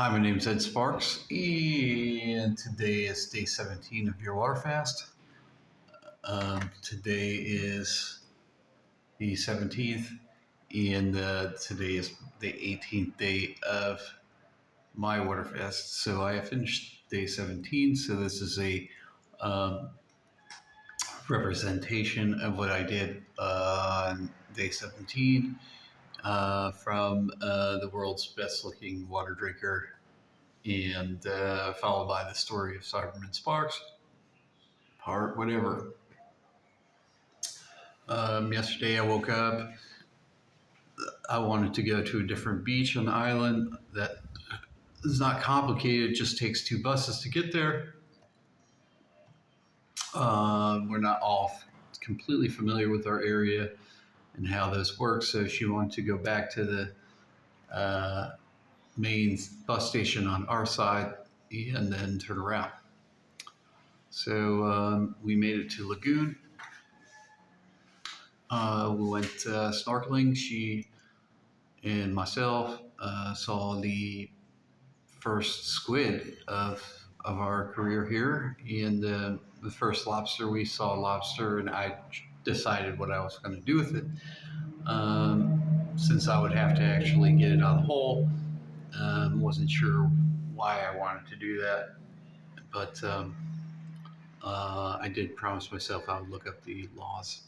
Hi, my name is Ed Sparks, and today is day 17 of your water fast. Today is the 17th, and today is the 18th day of my water fast. So I have finished day 17, so this is a um, representation of what I did on day 17 from the world's best looking water drinker, and followed by the story of Cyberman Sparks, part whatever. Yesterday I woke up. I wanted to go to a different beach on the island that is not complicated, just takes two buses to get there. We're not all completely familiar with our area and how this works, so she wanted to go back to the main bus station on our side and then turn around. So we made it to Lagoon. We went snorkeling. She and myself saw the first squid of our career here, and the first lobster. We saw lobster, and I decided what I was going to do with it. Since I would have to actually get it out of the hole, wasn't sure why I wanted to do that, but I did promise myself I would look up the laws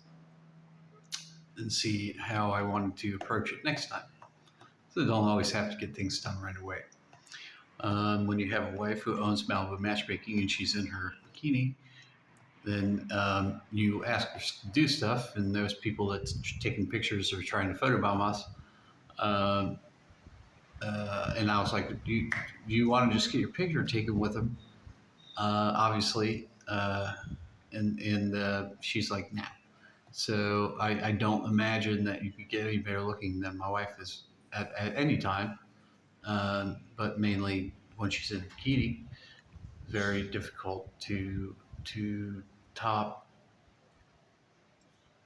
and see how I wanted to approach it next time. So don't always have to get things done right away. When you have a wife who owns Malibu Matchmaking and she's in her bikini, then you ask her to do stuff, and those people that's taking pictures or trying to photobomb us. And I was like, do you want to just get your picture taken with them? Obviously. And she's like, nah. So I don't imagine that you could get any better looking than my wife is at any time, but mainly when she's in a bikini. Very difficult to top.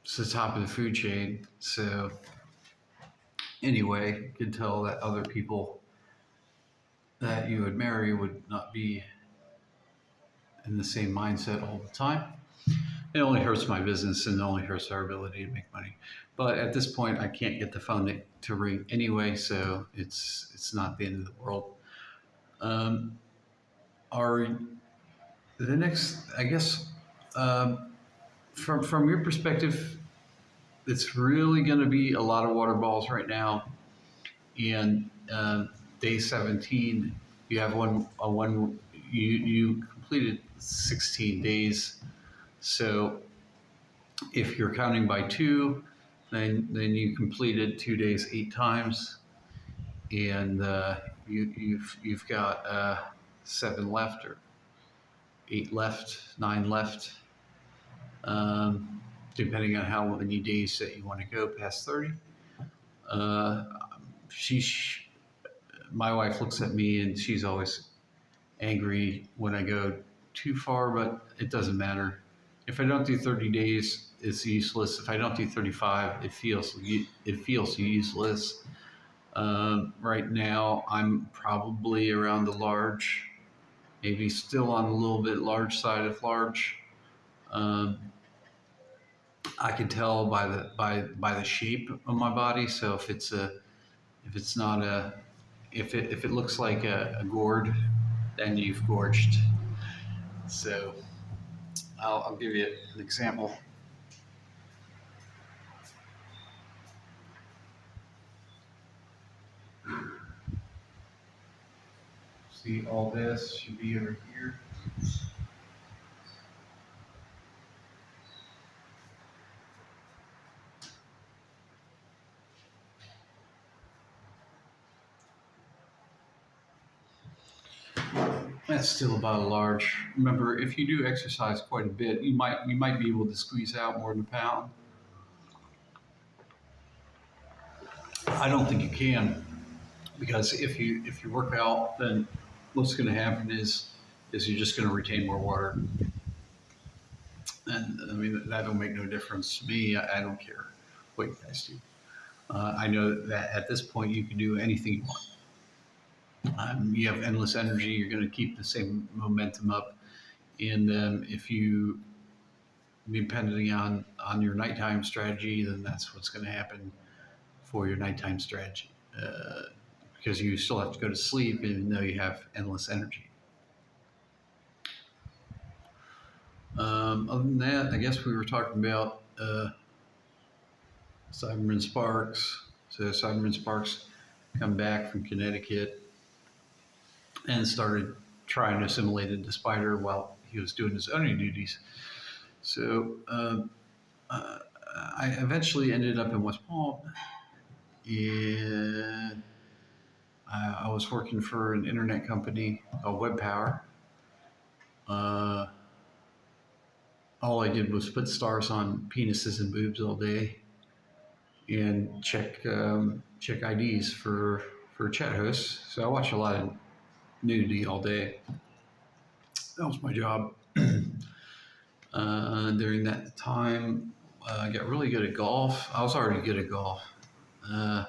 It's the top of the food chain. So anyway, you can tell that other people that you would marry would not be in the same mindset all the time. It only hurts my business and it only hurts our ability to make money. But at this point, I can't get the phone to ring anyway, so it's not the end of the world. Are the next, I guess, from your perspective, it's really going to be a lot of water balls right now. And day 17, you have you completed 16 days. So if you're counting by two, then you completed 2 days 8 times, and you've got 7 left, or 8 left, 9 left, depending on how many days that you want to go past 30. My wife looks at me and she's always angry when I go too far, but it doesn't matter. If I don't do 30 days, it's useless. If I don't do 35, it feels useless. Right now, I'm probably around the large, maybe still on a little bit large side of large. I can tell by the shape of my body. So if it looks like a gourd, then you've gorged. So I'll give you an example. See, all this should be over here. That's still about a large. Remember, if you do exercise quite a bit, you might be able to squeeze out more than a pound. I don't think you can, because if you work out, then what's going to happen is you're just going to retain more water. And I mean, that'll make no difference to me. I don't care what you guys do. I know that at this point you can do anything you want. You have endless energy. You're going to keep the same momentum up. And if you, depending on your nighttime strategy, then that's what's going to happen for your nighttime strategy. Because you still have to go to sleep even though you have endless energy. Other than that, I guess we were talking about Siberman Sparks. So Siberman Sparks come back from Connecticut and started trying to assimilate into Spider while he was doing his owning duties. So I eventually ended up in West Palm, and I was working for an internet company called Web Power. Uh, all I did was put stars on penises and boobs all day, and check IDs for chat hosts. So I watch a lot of nudity all day. That was my job. During that time, I got really good at golf. I was already good at golf, so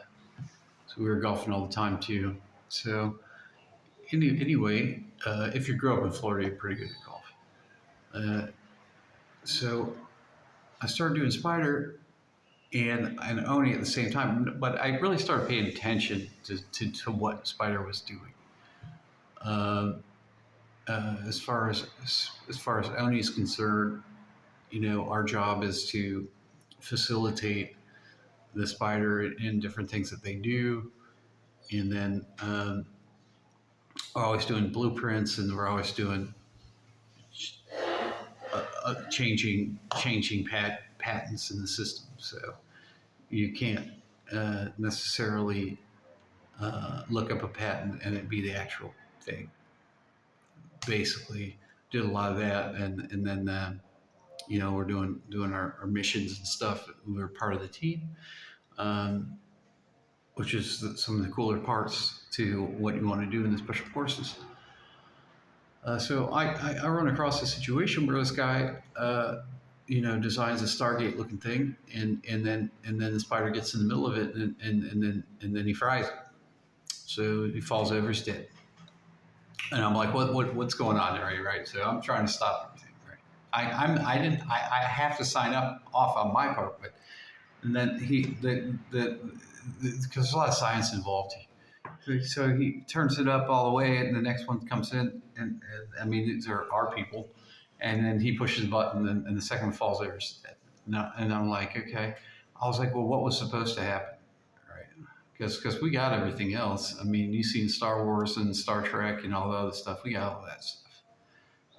we were golfing all the time too. So anyway, if you grew up in Florida, you're pretty good at golf. So I started doing Spider and owning at the same time, but I really started paying attention to what Spider was doing. Uh, as far as Oni is concerned, our job is to facilitate the Spider in different things that they do, and then we're always doing blueprints, and we're always doing changing patents in the system. So you can't necessarily look up a patent and it be the actual thing. Basically, did a lot of that, and then we're doing our missions and stuff. We were part of the team, um, which is some of the cooler parts to what you want to do in the special forces. So I run across a situation where this guy, designs a Stargate looking thing, and then the Spider gets in the middle of it, and then he fries it. So he falls over, he's dead. And I'm like, what's going on there, right? So I'm trying to stop everything, right? I have to sign up off on my part, but and then because there's a lot of science involved. So he turns it up all the way, and the next one comes in, and I mean these are our people, and then he pushes the button, and the second one falls over. And I'm like, okay. I was like, well, what was supposed to happen, right? Because we got everything else. I mean, you've seen Star Wars and Star Trek and all the other stuff. We got all that stuff.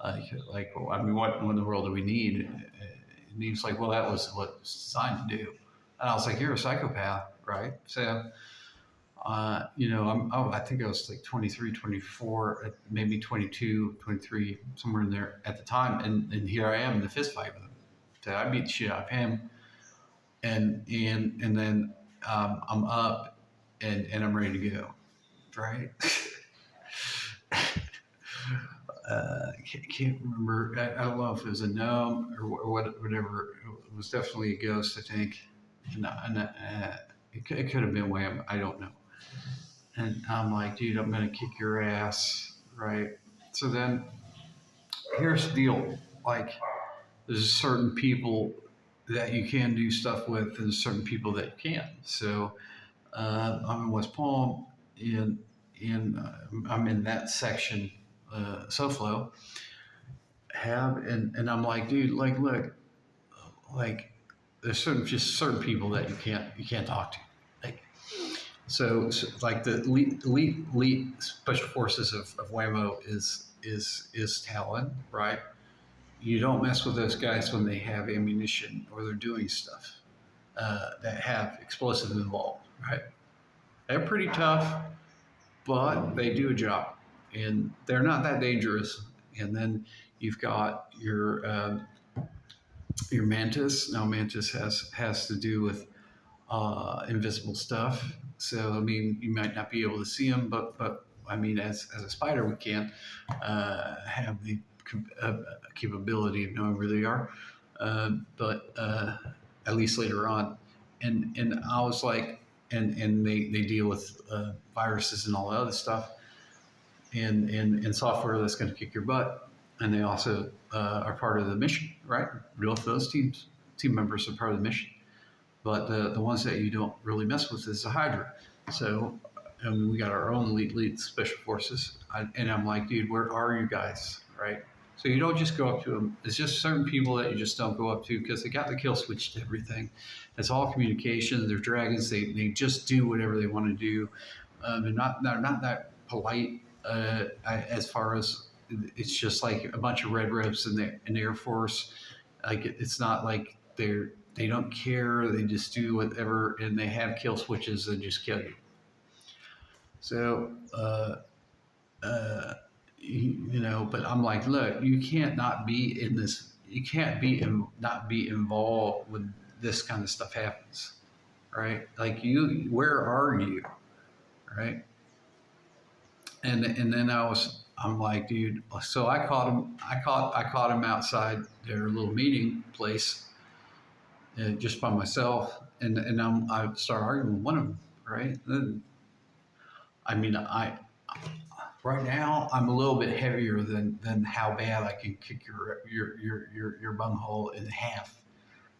Well, I mean, what in the world do we need? And he was like, well, that was what it was designed to do. And I was like, you're a psychopath, right? So. I think I was like 23, 24, maybe 22, 23, somewhere in there at the time. And here I am in the fist fight with him. So I beat the shit out of him. And then I'm up and I'm ready to go. Right? Can't remember. I don't know if it was a gnome or whatever. It was definitely a ghost, I think. It could have been Wham. I don't know. And I'm like, dude, I'm going to kick your ass, right? So then here's the deal. Like, there's certain people that you can do stuff with and certain people that you can't. So I'm in West Palm, and I'm in that section, SoFlo. And I'm like, dude, like, look, like, there's certain people that you can't talk to. Like, so like the elite special forces of Whammo is Talon, right? You don't mess with those guys when they have ammunition or they're doing stuff that have explosives involved, right? They're pretty tough, but they do a job, and they're not that dangerous. And then you've got your Mantis. Now Mantis has to do with invisible stuff. So I mean, you might not be able to see them, but I mean, as a Spider, we can't have the capability of knowing where they are. But at least later on, and I was like, and they deal with viruses and all that other stuff. and software that's going to kick your butt. And they also are part of the mission, right? Both those team members are part of the mission. But the ones that you don't really mess with is the Hydra. So we got our own elite special forces. And I'm like, dude, where are you guys, right? So you don't just go up to them. It's just certain people that you just don't go up to because they got the kill switch to everything. It's all communication. They're dragons. They just do whatever they want to do. They're not that polite as far as it's just like a bunch of red reps in the Air Force. Like it's not like they don't care. They just do whatever, and they have kill switches and just kill you. So you know, but I'm like, look, you can't not be in this. You can't not be involved when this kind of stuff happens, right? Like where are you, right? And then I'm like, dude. So I caught him. I caught him outside their little meeting place, just by myself, and I start arguing with one of them, right? I mean, right now I'm a little bit heavier than how bad I can kick your bunghole in half,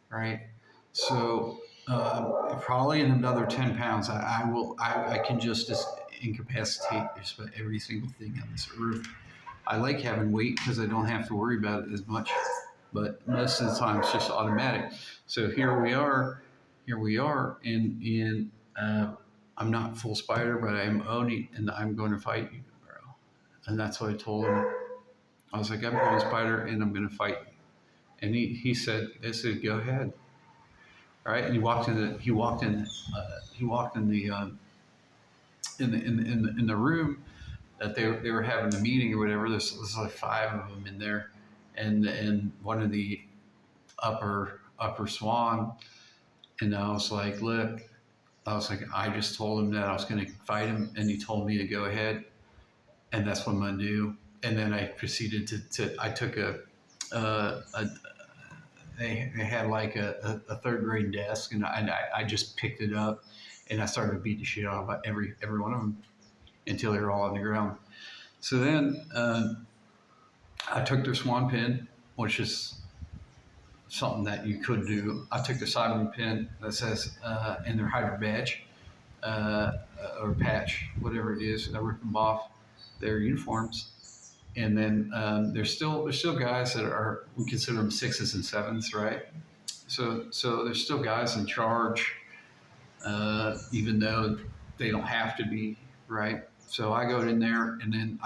right? So probably in another 10 pounds, I can just incapacitate just about every single thing on this earth. I like having weight because I don't have to worry about it as much, but most of the time it's just automatic. So here we are, and I'm not full spider, but I'm Oni, and I'm going to fight you, bro. And that's what I told him. I was like, I'm going spider, and I'm going to fight you. And he said, go ahead. All right. And he walked in the room that they were having a meeting or whatever. There's like 5 of them in there, and one of the upper swan. And I was like, look, I just told him that I was going to fight him, and he told me to go ahead, and that's what I'm going to do. And then I proceeded to I took they had like a 3rd grade desk, and I just picked it up, and I started to beat the shit out of every one of them until they were all on the ground. So then I took their swan pin, which is something that you could do. I took the Siberman pin that says in their Hydra badge or patch, whatever it is. I ripped them off their uniforms, and then there's still guys that are, we consider them 6s and 7s, right? So there's still guys in charge, even though they don't have to be, right? So I go in there, and then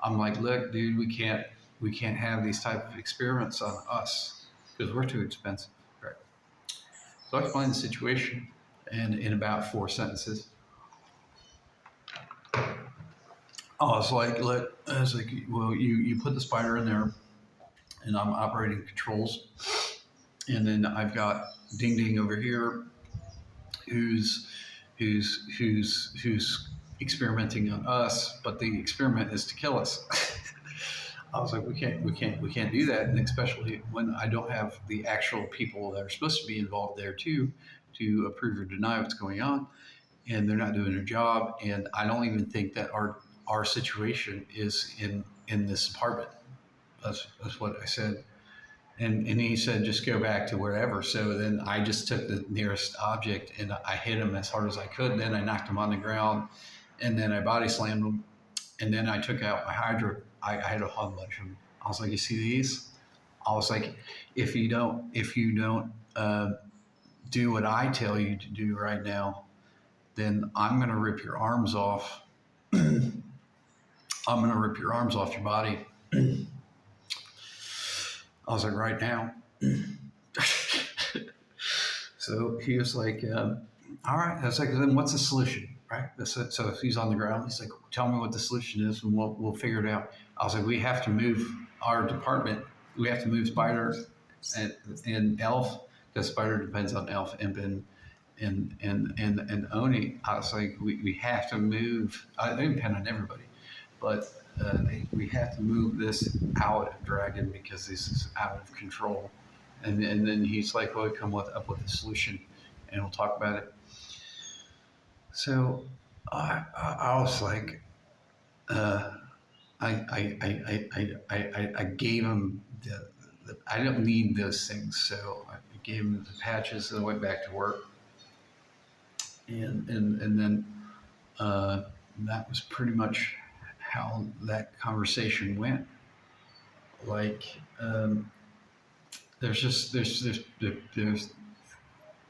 I'm like, look, dude, we can't have these type of experiments on us because we're too expensive, right? So I explained the situation in about 4 sentences. I was like, well, you put the spider in there, and I'm operating controls, and then I've got Ding Ding over here, who's experimenting on us, but the experiment is to kill us. I was like, we can't do that, and especially when I don't have the actual people that are supposed to be involved there too, to approve or deny what's going on, and they're not doing their job. And I don't even think that our situation is in this apartment. That's what I said, and he said just go back to wherever. So then I just took the nearest object and I hit him as hard as I could. And then I knocked him on the ground, and then I body slammed him, and then I took out my Hydra. I had a whole bunch of them. I was like, you see these? I was like, if you don't do what I tell you to do right now, then I'm going to rip your arms off. I'm going to rip your arms off your body. I was like, right now. So he was like, all right. I was like, then what's the solution? Right. So if he's on the ground, he's like, tell me what the solution is, and we'll figure it out. I was like, we have to move our department. We have to move Spider and Elf, because Spider depends on Elf and Oni. I was like, we have to move. They depend on everybody, but we have to move this out of Dragon because this is out of control. And then he's like, well, come up with a solution, and we'll talk about it. So I was like, uh, I gave him the I don't need those things, so I gave him the patches and I went back to work, and then uh, that was pretty much how that conversation went. Like, there's just there's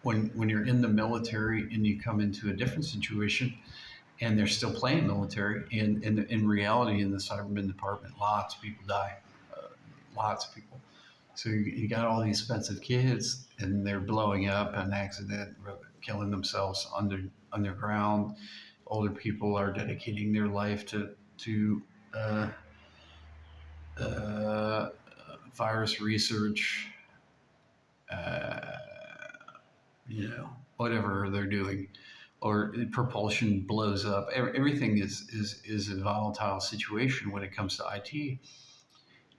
when you're in the military and you come into a different situation and they're still playing military, and in reality in the Cybermen department, lots of people die, uh, lots of people. So you got all these expensive kids and they're blowing up an accident, killing themselves underground. Older people are dedicating their life to uh, uh, virus research, uh, whatever they're doing, or propulsion blows up. Everything is a volatile situation when it comes to IT.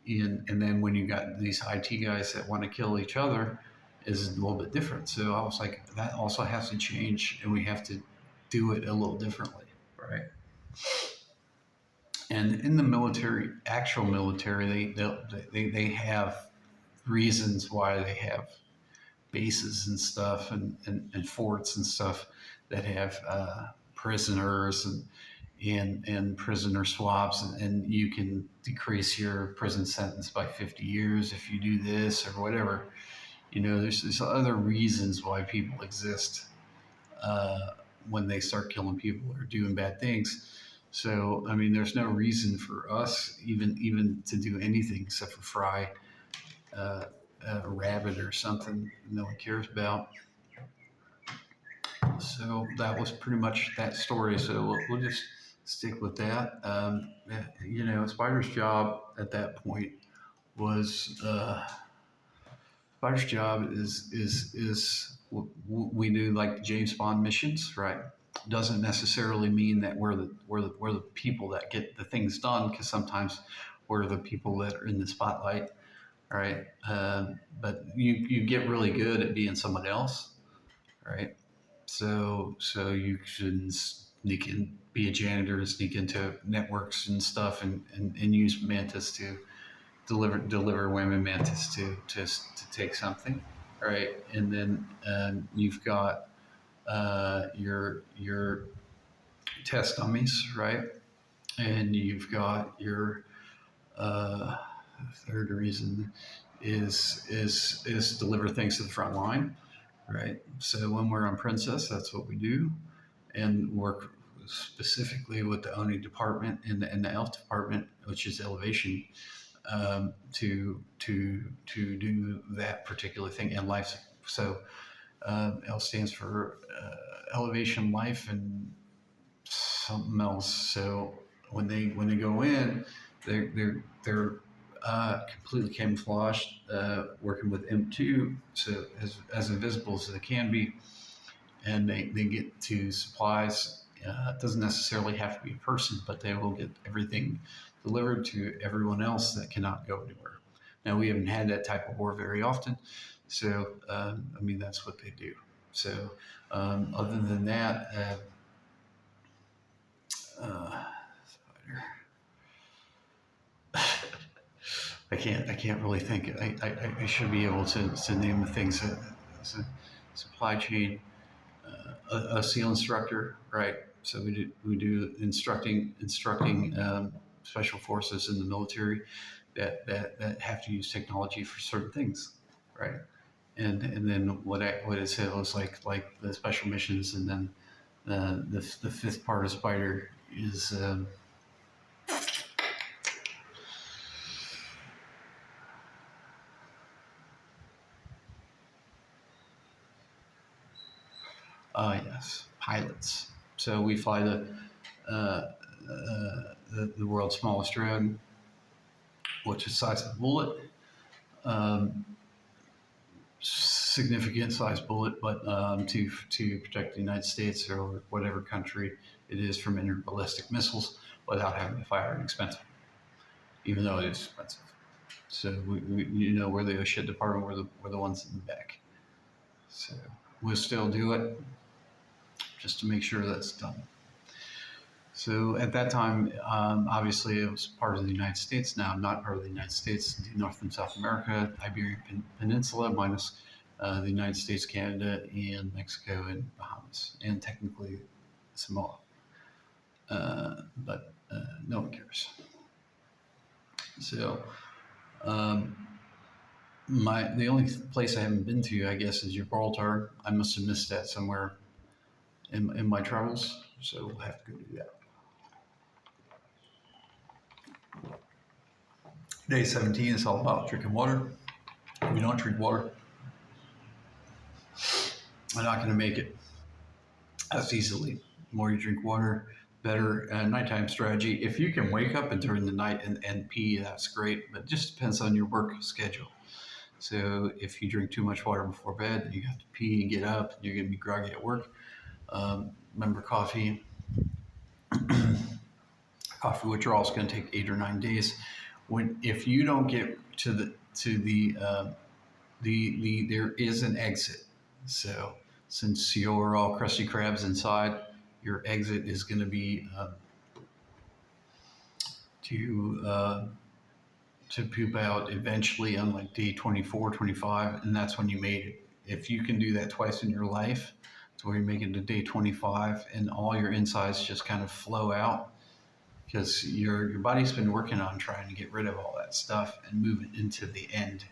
And then when you got these IT guys that want to kill each other, is a little bit different. So I was like, that also has to change, and we have to do it a little differently, right? And in the military, actual military, they have reasons why they have bases and stuff, and forts and stuff that have prisoners and prisoner swaps, and you can decrease your prison sentence by 50 years if you do this or whatever. There's other reasons why people exist uh, when they start killing people or doing bad things. So I mean, there's no reason for us even to do anything except for fry uh, a rabbit or something no one cares about. So that was pretty much that story. So we'll just stick with that. Spider's job at that point was Spider's job is we do like the James Bond missions, right? Doesn't necessarily mean that we're the people that get the things done, because sometimes we're the people that are in the spotlight, right? But you get really good at being someone else, right? So you should sneak in, be a janitor, and sneak into networks and stuff, and use Mantis to deliver women Mantis to take something, right? And then you've got your test dummies, right? And you've got your uh, third reason is deliver things to the front line, right? So when we're on Princess, that's what we do, and work specifically with the ONI department and the ELF department, which is elevation, to do that particular thing in life. So L stands for elevation, life, and something else. So when they go in, they're completely camouflaged, working with M2, so as invisible as they can be, and they get to supplies. It doesn't necessarily have to be a person, but they will get everything delivered to everyone else that cannot go anywhere. Now, we haven't had that type of war very often, so I mean, that's what they do. So other than that, I can't really think. I should be able to name the things that supply chain, a SEAL instructor, right? So we do instructing special forces in the military that have to use technology for certain things, right? And then what it said was like the special missions, and then the fifth part of Spider is. Yes, pilots. So we fly uh, the world's smallest drone, which is the size of a bullet. Um, Significant size bullet, but to protect the United States or whatever country it is from interballistic missiles without having to fire an expensive, even though it is expensive. So we're the OSHA department. We're the ones in the back. So we'll still do it just to make sure that's done. So at that time, obviously it was part of the United States. Now not part of the United States, North and South America, Iberian Peninsula, minus the United States, Canada, and Mexico and Bahamas, and technically Samoa. But no one cares. So um, the only place I haven't been to, I guess, is Gibraltar. I must have missed that somewhere in my travels, so we'll have to go do that. Day 17 is all about drinking water. If you don't drink water, you're not going to make it as easily. The more you drink water, better. Nighttime strategy. If you can wake up during the night and pee, that's great, but it just depends on your work schedule. So if you drink too much water before bed, you have to pee and get up, and you're going to be groggy at work. Remember, coffee withdrawal is going to take 8 or 9 days. If you don't get to the there is an exit. So since you're all crusty crabs inside, your exit is going to be to poop out eventually on like day 24, 25, and that's when you made it. If you can do that twice in your life, to where you make it to day 25 and all your insides just kind of flow out, because your body's been working on trying to get rid of all that stuff and move it into the end.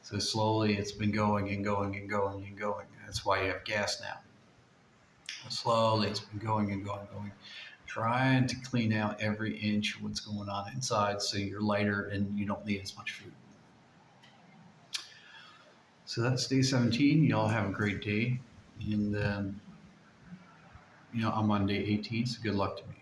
So slowly it's been going and going and going and going. That's why you have gas now. Slowly it's been going and going and going. Trying to clean out every inch of what's going on inside so you're lighter and you don't need as much food. So that's day 17. Y'all have a great day. And, I'm on day 18, so good luck to me.